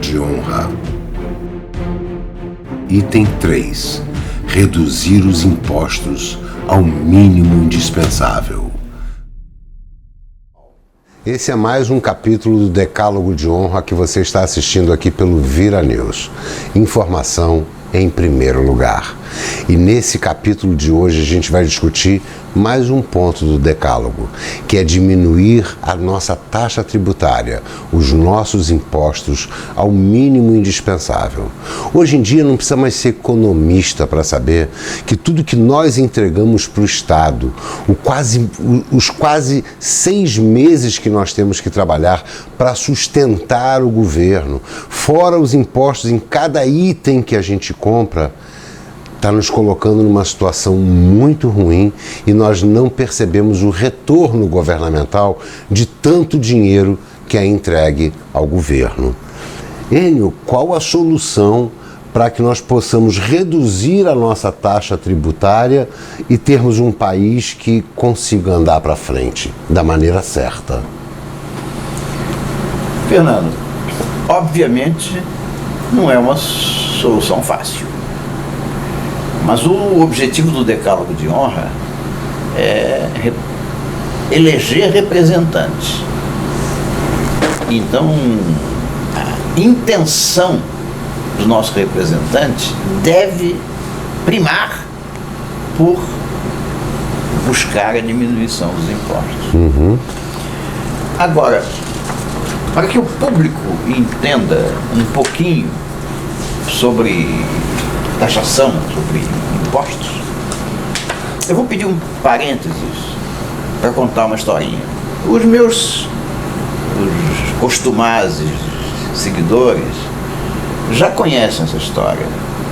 de honra. Item 3. Reduzir os impostos ao mínimo indispensável. Esse é mais um capítulo do Decálogo de Honra que você está assistindo aqui pelo Vira News. Informação em primeiro lugar. E nesse capítulo de hoje a gente vai discutir mais um ponto do Decálogo, que é diminuir a nossa taxa tributária, os nossos impostos ao mínimo indispensável. Hoje em dia não precisa mais ser economista para saber que tudo que nós entregamos para o Estado, os quase 6 meses que nós temos que trabalhar para sustentar o governo, fora os impostos em cada item que a gente compra, está nos colocando numa situação muito ruim e nós não percebemos o retorno governamental de tanto dinheiro que é entregue ao governo. Enio, qual a solução para que nós possamos reduzir a nossa taxa tributária e termos um país que consiga andar para frente da maneira certa? Fernando, obviamente não é uma solução fácil. Mas o objetivo do Decálogo de Honra é eleger representantes. Então, a intenção dos nossos representantes deve primar por buscar a diminuição dos impostos. Agora, para que o público entenda um pouquinho sobre taxação, sobre impostos, eu vou pedir um parênteses para contar uma historinha. Os costumazes seguidores já conhecem essa história,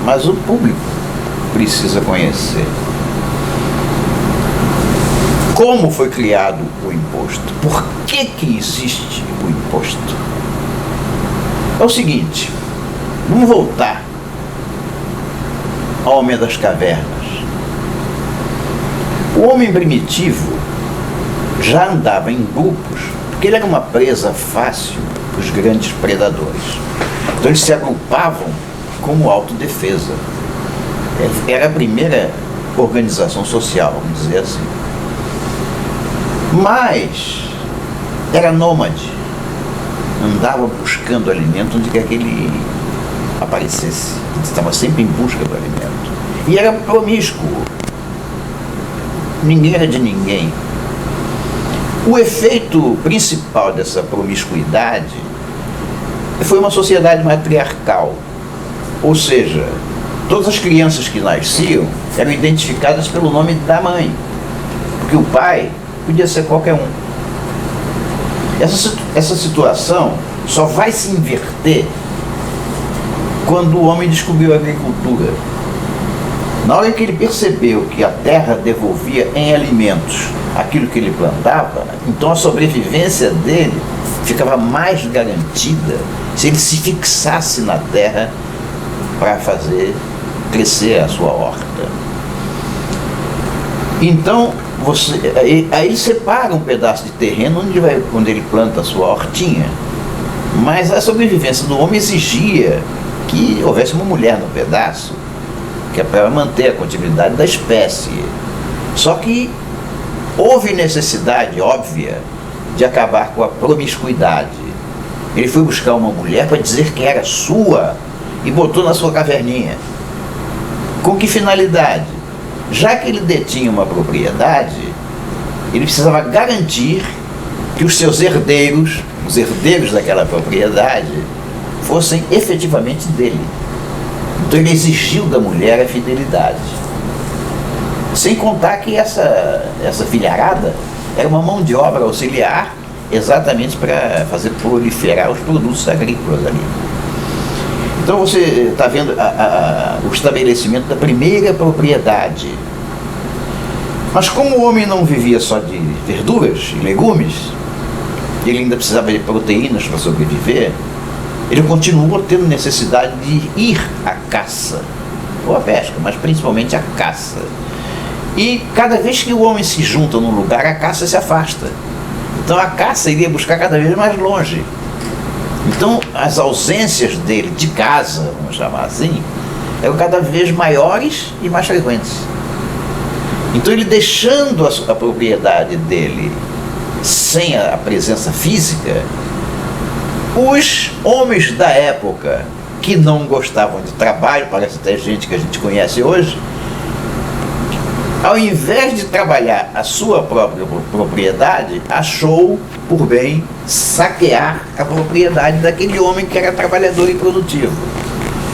mas o público precisa conhecer. Como foi criado o imposto? Por que existe o imposto? É o seguinte, vamos voltar ao homem das cavernas. O homem primitivo já andava em grupos, porque ele era uma presa fácil para os grandes predadores. Então eles se agrupavam como autodefesa. Era a primeira organização social, vamos dizer assim. Mas era nômade, andava buscando alimento onde quer que ele aparecesse, estava sempre em busca do alimento. E era promíscuo, ninguém era de ninguém. O efeito principal dessa promiscuidade foi uma sociedade matriarcal, ou seja, todas as crianças que nasciam eram identificadas pelo nome da mãe, porque o pai podia ser qualquer um. Essa situação só vai se inverter quando o homem descobriu a agricultura. Na hora que ele percebeu que a terra devolvia em alimentos aquilo que ele plantava, então a sobrevivência dele ficava mais garantida se ele se fixasse na terra para fazer crescer a sua horta. Então, aí ele separa um pedaço de terreno onde ele planta a sua hortinha, mas a sobrevivência do homem exigia que houvesse uma mulher no pedaço, que é para manter a continuidade da espécie. Só que houve necessidade óbvia de acabar com a promiscuidade. Ele foi buscar uma mulher para dizer que era sua e botou na sua caverninha. Com que finalidade? Já que ele detinha uma propriedade, ele precisava garantir que os seus herdeiros, os herdeiros daquela propriedade, fossem efetivamente dele. Então ele exigiu da mulher a fidelidade. Sem contar que essa filharada era uma mão de obra auxiliar exatamente para fazer proliferar os produtos agrícolas ali. Então você está vendo o estabelecimento da primeira propriedade. Mas como o homem não vivia só de verduras e legumes, ele ainda precisava de proteínas para sobreviver, ele continuou tendo necessidade de ir à caça, ou à pesca, mas principalmente à caça. E cada vez que o homem se junta num lugar, a caça se afasta. Então a caça iria buscar cada vez mais longe. Então, as ausências dele de casa, vamos chamar assim, eram cada vez maiores e mais frequentes. Então, ele deixando a propriedade dele sem a presença física, os homens da época que não gostavam de trabalho, parece até gente que a gente conhece hoje, ao invés de trabalhar a sua própria propriedade, achou por bem saquear a propriedade daquele homem que era trabalhador e produtivo.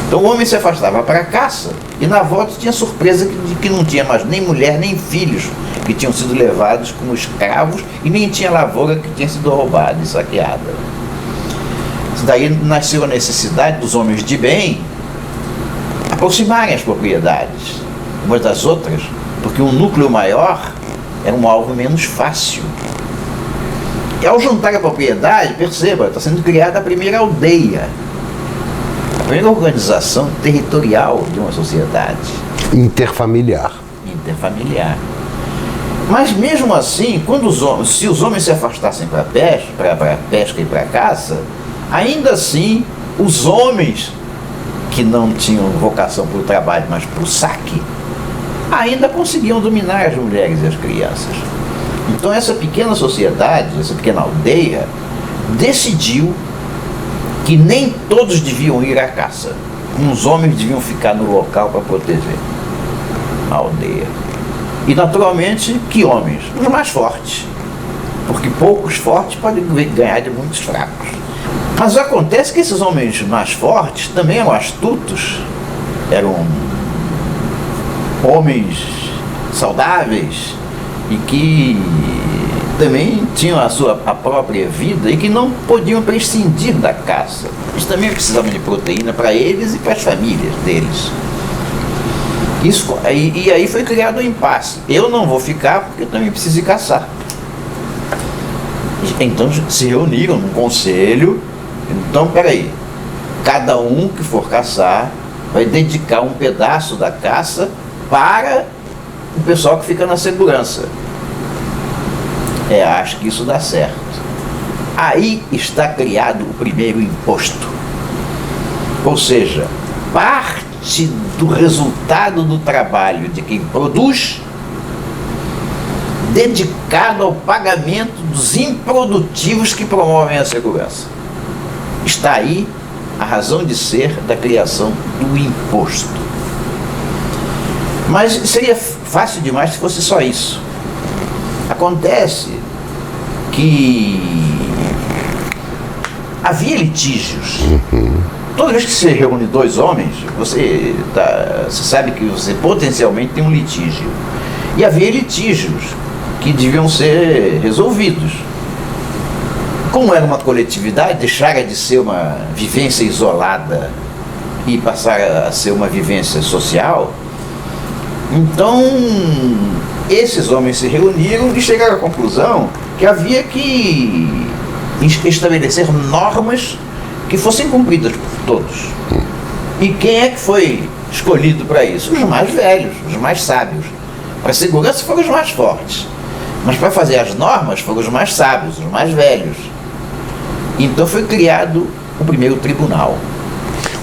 Então o homem se afastava para a caça e na volta tinha surpresa de que não tinha mais nem mulher nem filhos que tinham sido levados como escravos e nem tinha lavoura que tinha sido roubada e saqueada. Daí nasceu a necessidade dos homens de bem aproximarem as propriedades umas das outras, porque um núcleo maior era um alvo menos fácil. E ao juntar a propriedade, perceba, está sendo criada a primeira aldeia, a primeira organização territorial de uma sociedade. Interfamiliar. Interfamiliar. Mas mesmo assim, se os homens se afastassem para a pesca e para a caça, ainda assim, os homens que não tinham vocação para o trabalho, mas para o saque, ainda conseguiam dominar as mulheres e as crianças. Então essa pequena sociedade, essa pequena aldeia, decidiu que nem todos deviam ir à caça. Uns homens deviam ficar no local para proteger a aldeia. E naturalmente, que homens? Os mais fortes. Porque poucos fortes podem ganhar de muitos fracos. Mas acontece que esses homens mais fortes também eram astutos, eram homens saudáveis e que também tinham a própria vida e que não podiam prescindir da caça. Eles também precisavam de proteína para eles e para as famílias deles. E aí foi criado um impasse. Eu não vou ficar porque eu também preciso ir caçar. Então se reuniram num conselho. Então, peraí, cada um que for caçar vai dedicar um pedaço da caça para o pessoal que fica na segurança. Acho que isso dá certo. Aí está criado o primeiro imposto. Ou seja, parte do resultado do trabalho de quem produz, dedicado ao pagamento dos improdutivos que promovem a segurança. Está aí a razão de ser da criação do imposto. Mas seria fácil demais se fosse só isso. Acontece que havia litígios. Toda vez que se reúne dois homens, você sabe que você potencialmente tem um litígio. E havia litígios que deviam ser resolvidos. Como era uma coletividade, deixara de ser uma vivência isolada e passar a ser uma vivência social. Então, esses homens se reuniram e chegaram à conclusão que havia que estabelecer normas que fossem cumpridas por todos. E quem é que foi escolhido para isso? Os mais velhos, os mais sábios. Para a segurança foram os mais fortes, mas para fazer as normas foram os mais sábios, os mais velhos. Então foi criado o primeiro tribunal.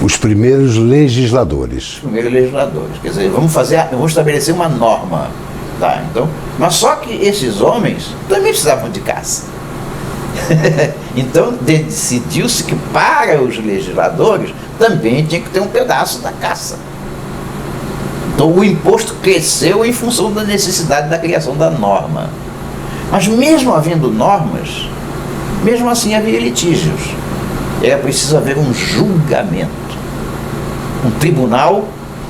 Os primeiros legisladores. Os primeiros legisladores. Quer dizer, vamos estabelecer uma norma. Tá? Então, mas só que esses homens também precisavam de caça. Então decidiu-se que para os legisladores também tinha que ter um pedaço da caça. Então o imposto cresceu em função da necessidade da criação da norma. Mas mesmo havendo normas, mesmo assim havia litígios. Era preciso haver um julgamento. Um tribunal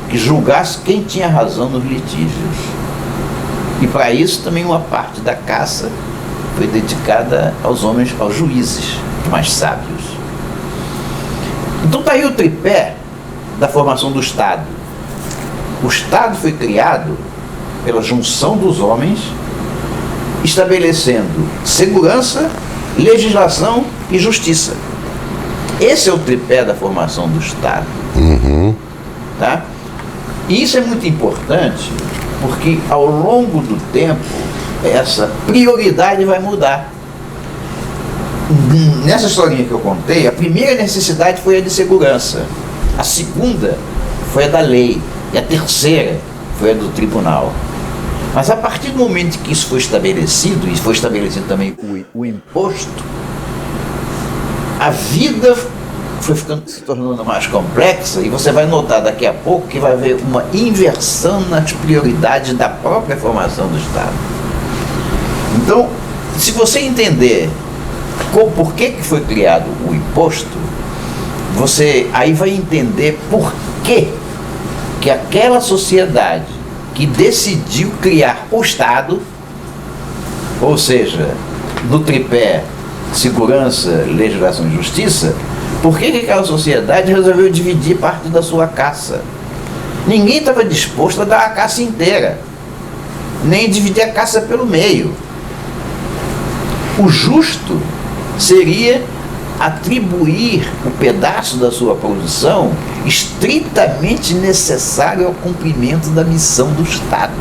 que julgasse quem tinha razão nos litígios. E para isso também uma parte da caça foi dedicada aos homens, aos juízes mais sábios. Então está aí o tripé da formação do Estado. O Estado foi criado pela junção dos homens, estabelecendo segurança, legislação e justiça. Esse é o tripé da formação do Estado. Tá? E isso é muito importante, porque ao longo do tempo essa prioridade vai mudar. nessa historinha que eu contei, a primeira necessidade foi a de segurança, a segunda foi a da lei, e a terceira foi a do tribunal. Mas a partir do momento que isso foi estabelecido, e foi estabelecido também o imposto, a vida foi se tornando mais complexa, e você vai notar daqui a pouco que vai haver uma inversão nas prioridades da própria formação do Estado. Então, se você entender por que foi criado o imposto, você aí vai entender por que aquela sociedade que decidiu criar o Estado, ou seja, no tripé segurança, legislação e justiça, por que aquela sociedade resolveu dividir parte da sua caça? Ninguém estava disposto a dar a caça inteira, nem dividir a caça pelo meio. O justo seria atribuir o pedaço da sua produção estritamente necessário ao cumprimento da missão do Estado.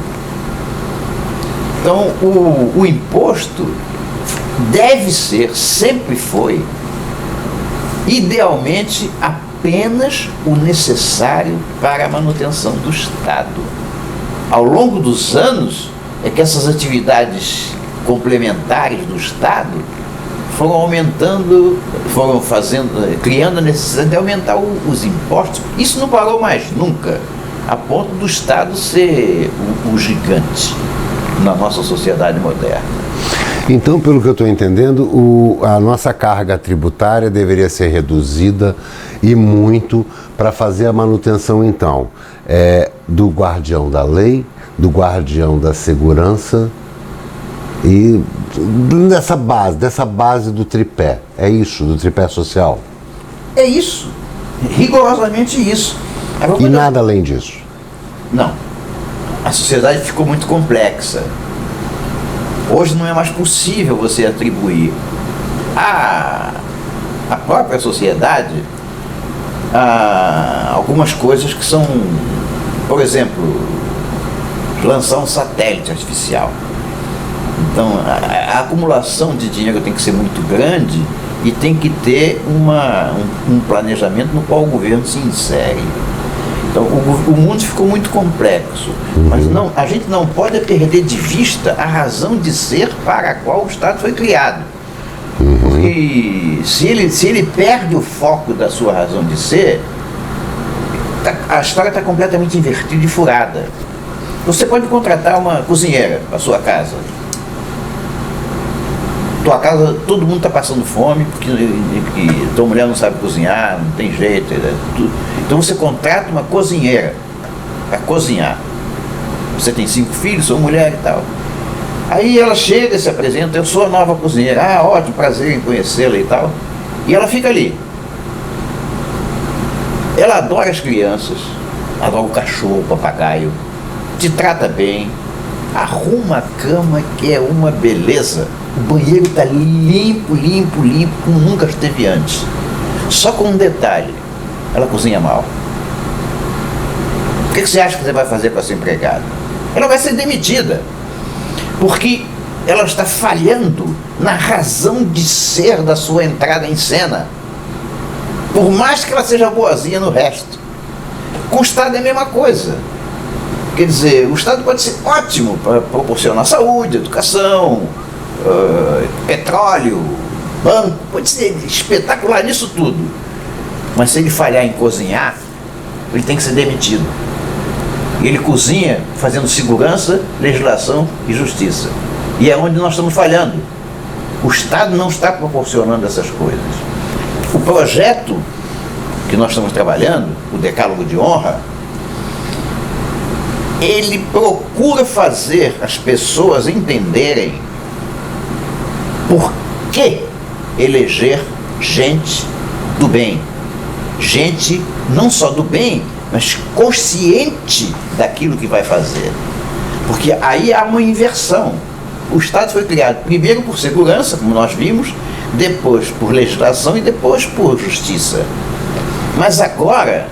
Então, o imposto deve ser, sempre foi, idealmente apenas o necessário para a manutenção do Estado. Ao longo dos anos é que essas atividades complementares do Estado foram aumentando, criando a necessidade de aumentar os impostos. Isso não parou mais nunca, a ponto do Estado ser o gigante na nossa sociedade moderna. Então, pelo que eu estou entendendo, a nossa carga tributária deveria ser reduzida e muito para fazer a manutenção, então, do guardião da lei, do guardião da segurança e dessa base do tripé. É isso, do tripé social? É isso, rigorosamente isso. E nada além disso? Não. A sociedade ficou muito complexa. Hoje não é mais possível você atribuir à própria sociedade algumas coisas que são, por exemplo, lançar um satélite artificial. Então, a acumulação de dinheiro tem que ser muito grande e tem que ter um planejamento no qual o governo se insere. Então, o mundo ficou muito complexo, mas a gente não pode perder de vista a razão de ser para a qual o Estado foi criado. Porque se ele perde o foco da sua razão de ser, a história está completamente invertida e furada. Você pode contratar uma cozinheira para a sua casa. Tua casa, todo mundo está passando fome, porque tua mulher não sabe cozinhar, não tem jeito. Então você contrata uma cozinheira para cozinhar. Você tem 5 filhos, sua mulher e tal. Aí ela chega e se apresenta, eu sou a nova cozinheira. Ah, ótimo, prazer em conhecê-la e tal. E ela fica ali. Ela adora as crianças, adora o cachorro, o papagaio, te trata bem, arruma a cama que é uma beleza. O banheiro está limpo, como nunca esteve antes. Só com um detalhe, ela cozinha mal. O que você acha que você vai fazer com essa empregada? Ela vai ser demitida, porque ela está falhando na razão de ser da sua entrada em cena. Por mais que ela seja boazinha no resto. Com o Estado é a mesma coisa. Quer dizer, o Estado pode ser ótimo para proporcionar saúde, educação, petróleo, banco, pode ser espetacular nisso tudo. Mas se ele falhar em cozinhar, ele tem que ser demitido. E ele cozinha fazendo segurança, legislação e justiça. E é onde nós estamos falhando. O Estado não está proporcionando essas coisas. O projeto que nós estamos trabalhando, o Decálogo de Honra, ele procura fazer as pessoas entenderem por que eleger gente do bem. Gente não só do bem, mas consciente daquilo que vai fazer. Porque aí há uma inversão. O Estado foi criado primeiro por segurança, como nós vimos, depois por legislação e depois por justiça. Mas agora,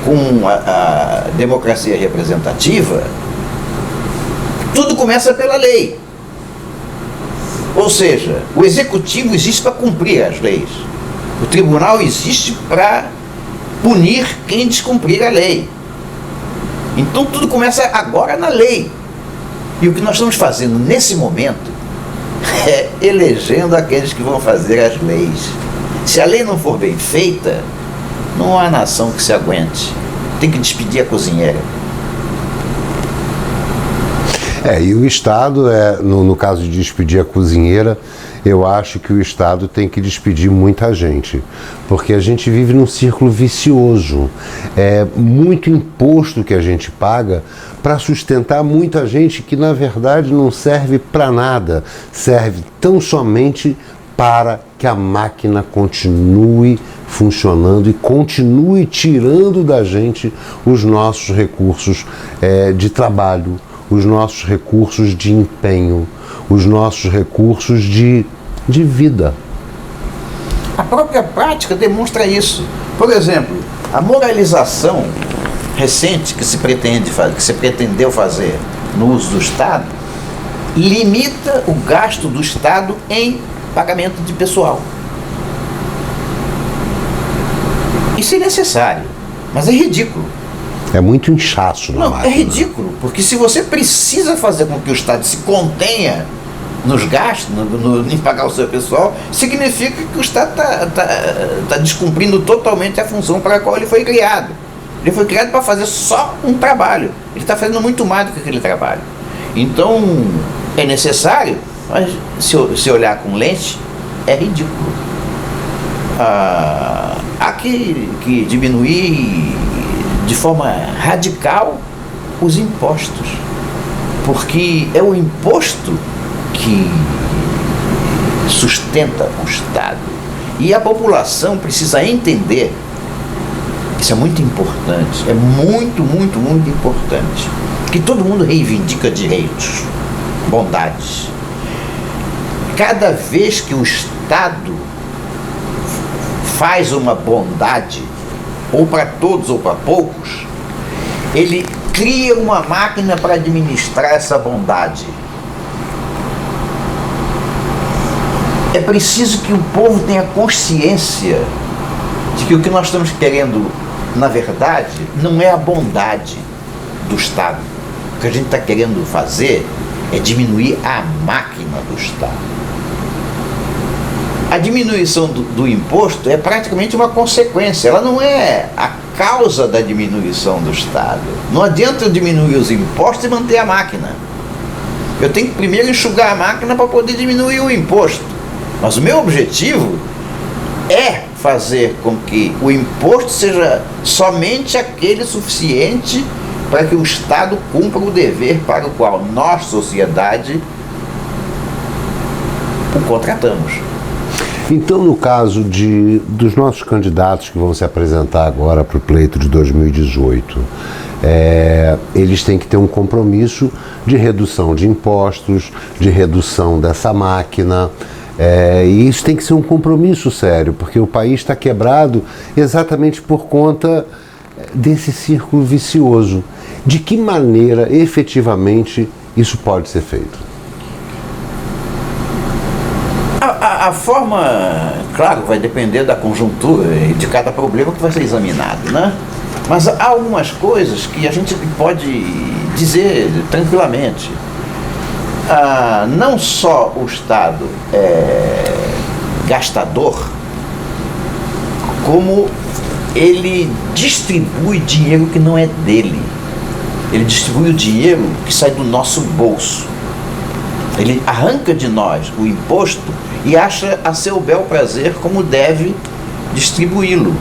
com a democracia representativa, tudo começa pela lei. Ou seja, o executivo existe para cumprir as leis. O tribunal existe para punir quem descumprir a lei. Então tudo começa agora na lei. E o que nós estamos fazendo nesse momento é elegendo aqueles que vão fazer as leis. Se a lei não for bem feita, não há nação que se aguente. Tem que despedir a cozinheira. E o Estado, no caso de despedir a cozinheira, eu acho que o Estado tem que despedir muita gente, porque a gente vive num círculo vicioso. É muito imposto que a gente paga para sustentar muita gente que, na verdade, não serve para nada, serve tão somente para que a máquina continue funcionando e continue tirando da gente os nossos recursos de trabalho, os nossos recursos de empenho, os nossos recursos de vida. A própria prática demonstra isso. Por exemplo, a moralização recente que se pretendeu fazer no uso do Estado limita o gasto do Estado em pagamento de pessoal. Isso é necessário, mas é ridículo. É muito inchaço na máquina. É ridículo, porque se você precisa fazer com que o Estado se contenha nos gastos, em pagar o seu pessoal, significa que o Estado está descumprindo totalmente a função para a qual ele foi criado. Ele foi criado para fazer só um trabalho. Ele está fazendo muito mais do que aquele trabalho. Então, é necessário, mas se olhar com lente, é ridículo. Há que diminuir de forma radical os impostos, porque é o imposto que sustenta o Estado. E a população precisa entender, isso é muito importante, é muito, muito, muito importante, que todo mundo reivindica direitos, bondades. Cada vez que o Estado faz uma bondade, ou para todos ou para poucos, ele cria uma máquina para administrar essa bondade. É preciso que o povo tenha consciência de que o que nós estamos querendo, na verdade, não é a bondade do Estado. O que a gente está querendo fazer é diminuir a máquina do Estado. A diminuição do imposto é praticamente uma consequência, ela não é a causa da diminuição do Estado. Não adianta eu diminuir os impostos e manter a máquina. Eu tenho que primeiro enxugar a máquina para poder diminuir o imposto. Mas o meu objetivo é fazer com que o imposto seja somente aquele suficiente para que o Estado cumpra o dever para o qual nós, sociedade, o contratamos. Então, no caso dos nossos candidatos que vão se apresentar agora para o pleito de 2018, eles têm que ter um compromisso de redução de impostos, de redução dessa máquina, e isso tem que ser um compromisso sério, porque o país está quebrado exatamente por conta desse círculo vicioso. De que maneira, efetivamente, isso pode ser feito? A forma, claro, vai depender da conjuntura e de cada problema que vai ser examinado, né? Mas há algumas coisas que a gente pode dizer tranquilamente. Não só o Estado é gastador, como ele distribui dinheiro que não é dele. Ele distribui o dinheiro que sai do nosso bolso. Ele arranca de nós o imposto e acha a seu bel prazer como deve distribuí-lo.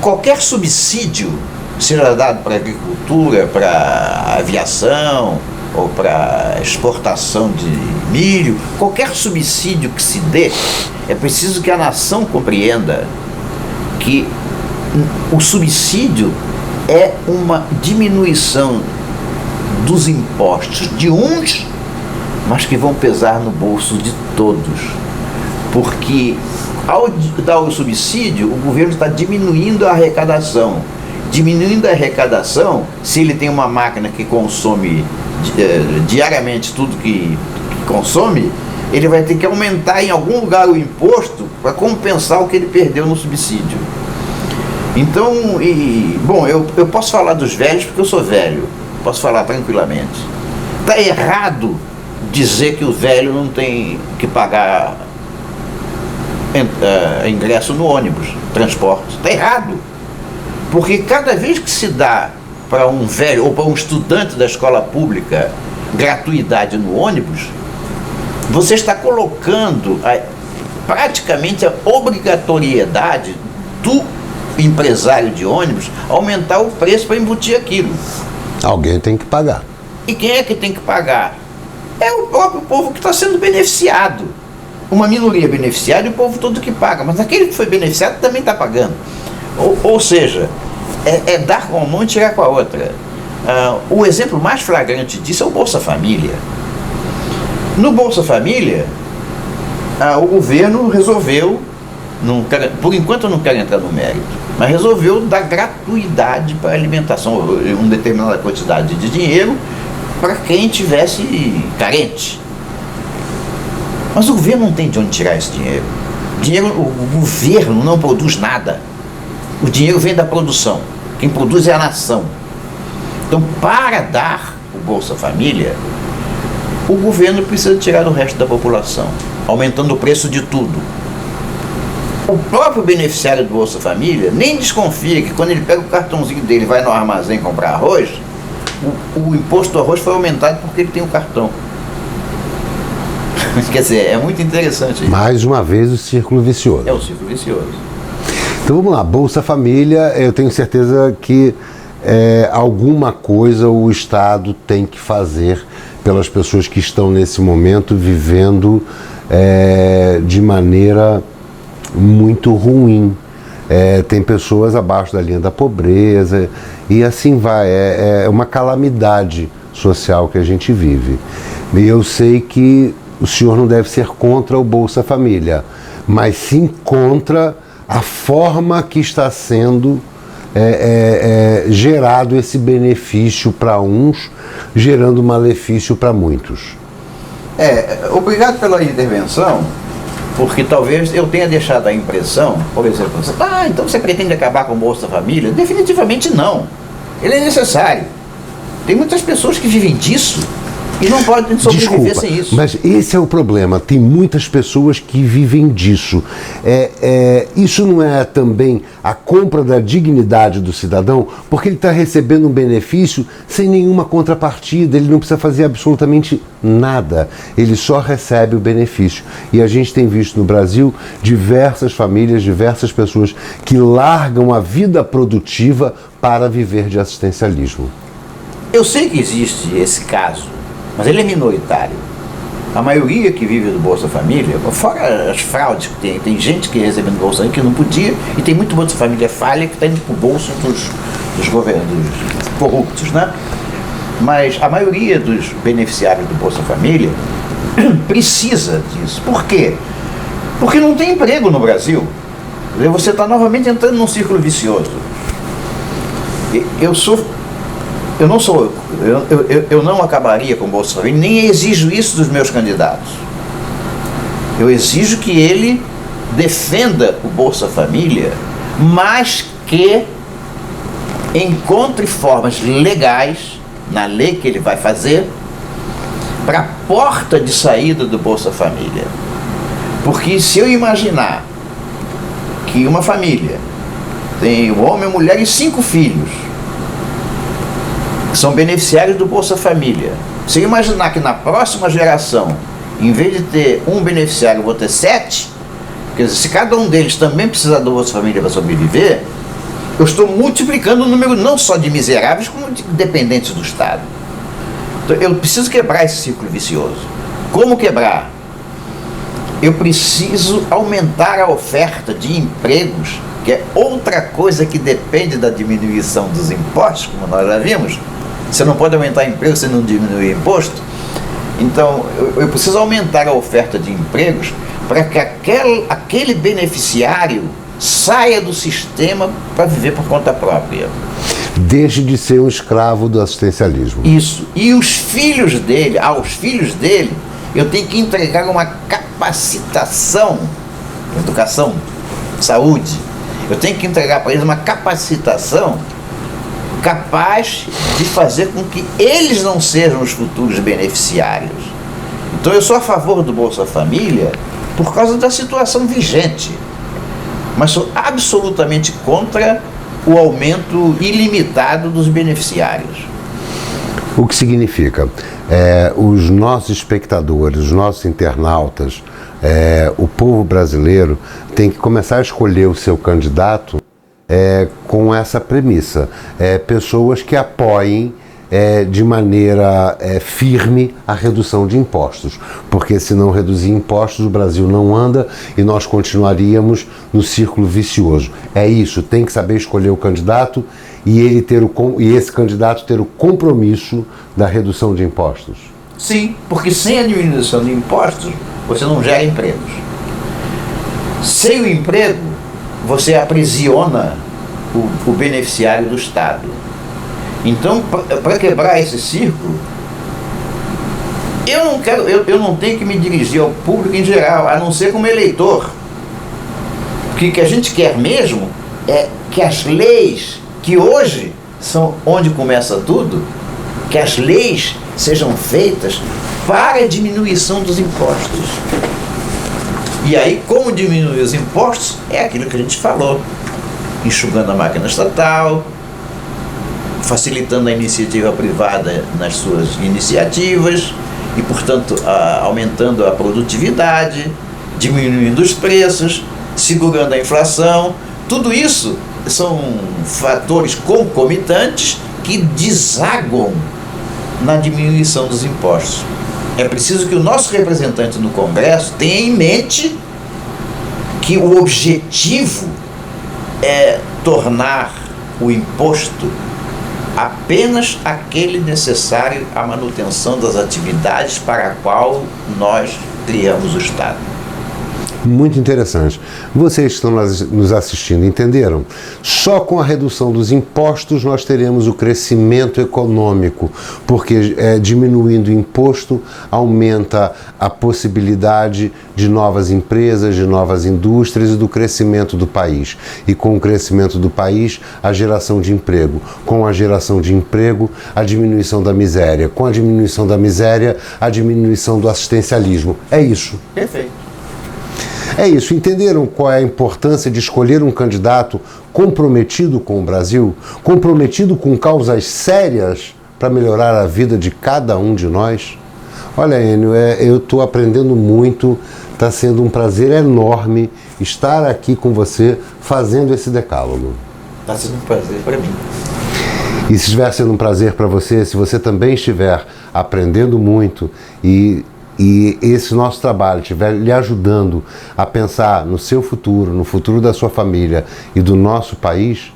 Qualquer subsídio, seja dado para a agricultura, para a aviação ou para a exportação de milho, qualquer subsídio que se dê, é preciso que a nação compreenda que o subsídio é uma diminuição dos impostos de uns, mas que vão pesar no bolso de todos. Porque ao dar o subsídio, o governo está diminuindo a arrecadação. Diminuindo a arrecadação, se ele tem uma máquina que consome diariamente tudo que consome, ele vai ter que aumentar em algum lugar o imposto para compensar o que ele perdeu no subsídio. Então, bom, eu posso falar dos velhos porque eu sou velho, posso falar tranquilamente. Está errado dizer que o velho não tem que pagar ingresso no ônibus, transporte. Está errado. Porque cada vez que se dá para um velho ou para um estudante da escola pública gratuidade no ônibus, você está colocando praticamente a obrigatoriedade do empresário de ônibus aumentar o preço para embutir aquilo. Alguém tem que pagar. E quem é que tem que pagar? É o próprio povo que está sendo beneficiado. Uma minoria beneficiada e o povo todo que paga, mas aquele que foi beneficiado também está pagando. Ou seja, é dar com uma mão e tirar com a outra. O exemplo mais flagrante disso é o Bolsa Família. No Bolsa Família, o governo resolveu, por enquanto eu não quero entrar no mérito, mas resolveu dar gratuidade para alimentação, uma determinada quantidade de dinheiro para quem tivesse carente. Mas o governo não tem de onde tirar esse dinheiro. O governo não produz nada. O dinheiro vem da produção. Quem produz é a nação. Então, para dar o Bolsa Família, o governo precisa tirar do resto da população, aumentando o preço de tudo. O próprio beneficiário do Bolsa Família nem desconfia que quando ele pega o cartãozinho dele e vai no armazém comprar arroz, o imposto do arroz foi aumentado porque ele tem o cartão. Quer dizer, é muito interessante. Mais uma vez o círculo vicioso. É o círculo vicioso. Então vamos lá, Bolsa Família, eu tenho certeza que alguma coisa o Estado tem que fazer pelas pessoas que estão nesse momento vivendo de maneira muito ruim. Tem pessoas abaixo da linha da pobreza e assim vai, é uma calamidade social que a gente vive. E eu sei que o senhor não deve ser contra o Bolsa Família, mas sim contra a forma que está sendo gerado esse benefício para uns, gerando malefício para muitos. Obrigado pela intervenção, porque talvez eu tenha deixado a impressão, por exemplo, então você pretende acabar com o Bolsa Família? Definitivamente não. Ele é necessário. Tem muitas pessoas que vivem disso e não podem sobreviver sem isso. Mas esse é o problema. Tem muitas pessoas que vivem disso. Isso não é também a compra da dignidade do cidadão, porque ele está recebendo um benefício sem nenhuma contrapartida, ele não precisa fazer absolutamente nada, ele só recebe o benefício. E a gente tem visto no Brasil diversas famílias, diversas pessoas que largam a vida produtiva para viver de assistencialismo. Eu sei que existe esse caso, mas ele é minoritário. A maioria que vive do Bolsa Família, fora as fraudes que tem gente que recebendo Bolsa Família que não podia, e tem muito Bolsa Família falha que está indo para o bolso dos governos corruptos, né? Mas a maioria dos beneficiários do Bolsa Família precisa disso. Por quê? Porque não tem emprego no Brasil. Você está novamente entrando num círculo vicioso. Eu não acabaria com o Bolsa Família, nem exijo isso dos meus candidatos. Eu exijo que ele defenda o Bolsa Família, mas que encontre formas legais, na lei que ele vai fazer, para a porta de saída do Bolsa Família. Porque se eu imaginar que uma família tem um homem, uma mulher e 5 filhos, que são beneficiários do Bolsa Família. Se eu imaginar que na próxima geração, em vez de ter um beneficiário, eu vou ter 7, quer dizer, se cada um deles também precisar do Bolsa Família para sobreviver, eu estou multiplicando o número não só de miseráveis, como de dependentes do Estado. Então, eu preciso quebrar esse círculo vicioso. Como quebrar? Eu preciso aumentar a oferta de empregos, que é outra coisa que depende da diminuição dos impostos, como nós já vimos. Você não pode aumentar emprego se não diminuir imposto. Então, eu preciso aumentar a oferta de empregos para que aquele beneficiário saia do sistema para viver por conta própria. Deixe de ser um escravo do assistencialismo. Isso. E aos filhos dele, eu tenho que entregar uma capacitação, educação, saúde. Eu tenho que entregar para eles uma capacitação capaz de fazer com que eles não sejam os futuros beneficiários. Então eu sou a favor do Bolsa Família por causa da situação vigente, mas sou absolutamente contra o aumento ilimitado dos beneficiários. O que significa? Os nossos espectadores, os nossos internautas, o povo brasileiro tem que começar a escolher o seu candidato com essa premissa. Pessoas que apoiem de maneira firme a redução de impostos, porque se não reduzir impostos o Brasil não anda e nós continuaríamos no círculo vicioso. É isso, tem que saber escolher o candidato e esse candidato ter o compromisso da redução de impostos. Sim, porque sem a diminuição de impostos você não gera empregos. Sem o emprego você aprisiona o beneficiário do Estado. Então, para quebrar esse círculo, eu não tenho que me dirigir ao público em geral, a não ser como eleitor. Porque o que a gente quer mesmo é que as leis, que hoje são onde começa tudo, que as leis sejam feitas para a diminuição dos impostos. E aí, como diminuir os impostos? É aquilo que a gente falou, enxugando a máquina estatal, facilitando a iniciativa privada nas suas iniciativas e, portanto, aumentando a produtividade, diminuindo os preços, segurando a inflação. Tudo isso são fatores concomitantes que desaguam na diminuição dos impostos. É preciso que o nosso representante no Congresso tenha em mente que o objetivo é tornar o imposto apenas aquele necessário à manutenção das atividades para a qual nós criamos o Estado. Muito interessante. Vocês que estão nos assistindo entenderam? Só com a redução dos impostos nós teremos o crescimento econômico, porque diminuindo o imposto aumenta a possibilidade de novas empresas, de novas indústrias e do crescimento do país. E com o crescimento do país, a geração de emprego. Com a geração de emprego, a diminuição da miséria. Com a diminuição da miséria, a diminuição do assistencialismo. É isso. Perfeito. É isso, entenderam qual é a importância de escolher um candidato comprometido com o Brasil, comprometido com causas sérias para melhorar a vida de cada um de nós? Olha, Enio, eu estou aprendendo muito, está sendo um prazer enorme estar aqui com você fazendo esse decálogo. Está sendo um prazer para mim. E se estiver sendo um prazer para você, se você também estiver aprendendo muito e esse nosso trabalho estiver lhe ajudando a pensar no seu futuro, no futuro da sua família e do nosso país,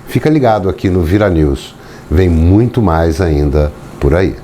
fica ligado aqui no Vira News. Vem muito mais ainda por aí.